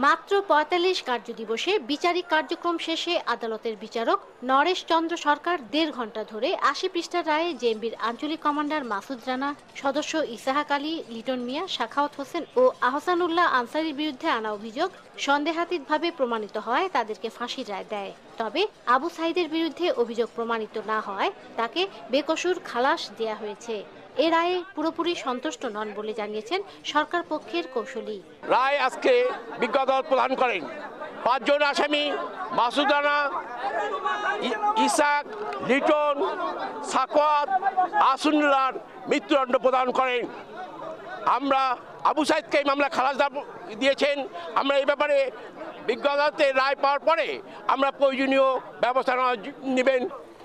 মাত্র ৪৫ কার্যদিবসে বিচারিক কার্যক্রম শেষে আদালতের বিচারক নরেশ চন্দ্র সরকার ১.৫ ঘণ্টা ধরে ৮০ পৃষ্ঠার রায়ে জেএমবির আঞ্চলিক কমান্ডার মাসুদ রানা, সদস্য ইসাহাক আলী, লিটন মিয়া, সাখাওয়াত হোসেন ও আহসানুল্লাহ আনসারীর বিরুদ্ধে আনা অভিযোগ সন্দেহাতীতভাবে প্রমাণিত হয় তাদেরকে ফাঁসির রায় দেয়। তবে আবু সাইদের বিরুদ্ধে অভিযোগ প্রমাণিত না হওয়ায় তাকে বেকসুর খালাস দেয়া হয়েছে। এ রায়ে পুরোপুরি সন্তুষ্ট নন বলে জানিয়েছেন সরকার পক্ষের কৌঁসুলি। রায় আজকে বিজ্ঞ আদালত প্রদান করেন। ৫ জন আসামি মাসুদ রানা, ইসাক, লিটন, সাখাওয়াত, আহসানুল্লাহর মৃত্যুদণ্ড প্রদান করেন। আমরা আবু সাইদকে এই মামলা খালাস দিয়েছেন। আমরা এই ব্যাপারে বিজ্ঞ আদালতের রায় পাওয়ার পরে আমরা প্রয়োজনীয় ব্যবস্থা নেবেন।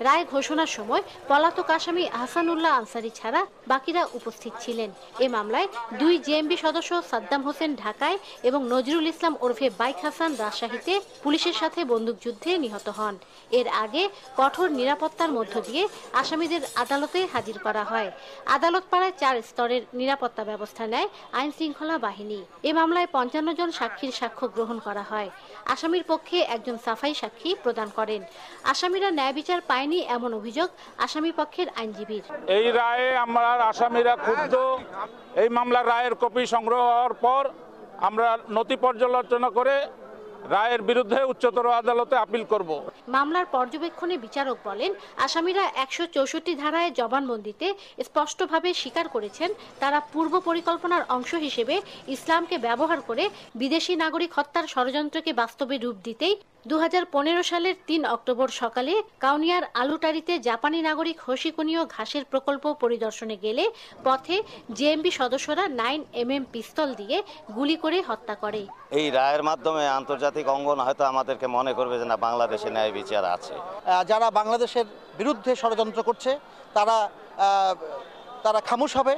রায় ঘোষণার সময় পলাতক আসামি আহসানুল্লাহ আনসারী ছাড়া বাকিরা উপস্থিত ছিলেন। এ মামলায় ২ জেএমবি সদস্য সাদ্দাম হোসেন ঢাকায় এবং নজরুল ইসলাম ওরফে বাইক হাসান রাজশাহীতে পুলিশের সাথে বন্দুকযুদ্ধে নিহত হন। এর আগে কঠোর নিরাপত্তার মধ্য দিয়ে আসামিদের আদালতে হাজির করা হয়। আদালত পাড়ায় ৪ স্তরের নিরাপত্তা ব্যবস্থা নেয় আইন শৃঙ্খলা বাহিনী। এ মামলায় ৫৫ জন সাক্ষীর সাক্ষ্য গ্রহণ করা হয়। আসামির পক্ষে একজন সাফাই সাক্ষী প্রদান করেন। আসামিরা ন্যায় বিচার পায়নি এমন অভিযোগ আসামি পক্ষের আইনজীবীর। এই রায়ে আমরা আসামিরা ক্ষুব্ধ। এই মামলার রায়ের কপি সংগ্রহ হওয়ার পর আমরা নথি পর্যালোচনা করে রায়ের বিরুদ্ধে উচ্চতর আদালতে আপিল করব। মামলার পর্যবেক্ষণে বিচারক বলেন, আসামিরা ১৬৪ ধারায় জবানবন্দিতে স্পষ্টভাবে স্বীকার করেছেন তারা পূর্ব পরিকল্পনার অংশ হিসেবে ইসলামকে ব্যবহার করে বিদেশি নাগরিক হত্যার ষড়যন্ত্রকে বাস্তবে রূপ দিতেই ২০১৫ সালের ৩ অক্টোবর সকালে কাউনিয়ার আলুটারিতে জাপানি নাগরিক হোশিকুনিও ঘাসের প্রকল্প পরিদর্শনে গেলে পথে জেএমবি সদস্যরা 9mm পিস্তল দিয়ে গুলি করে হত্যা করে। এই রায়ের মাধ্যমে আন্তর্জাতিক অঙ্গন হয়তো আমাদেরকে মনে করবে যে না, বাংলাদেশে ন্যায় বিচার আছে। যারা বাংলাদেশের বিরুদ্ধে ষড়যন্ত্র করছে তারা খামোশ হবে।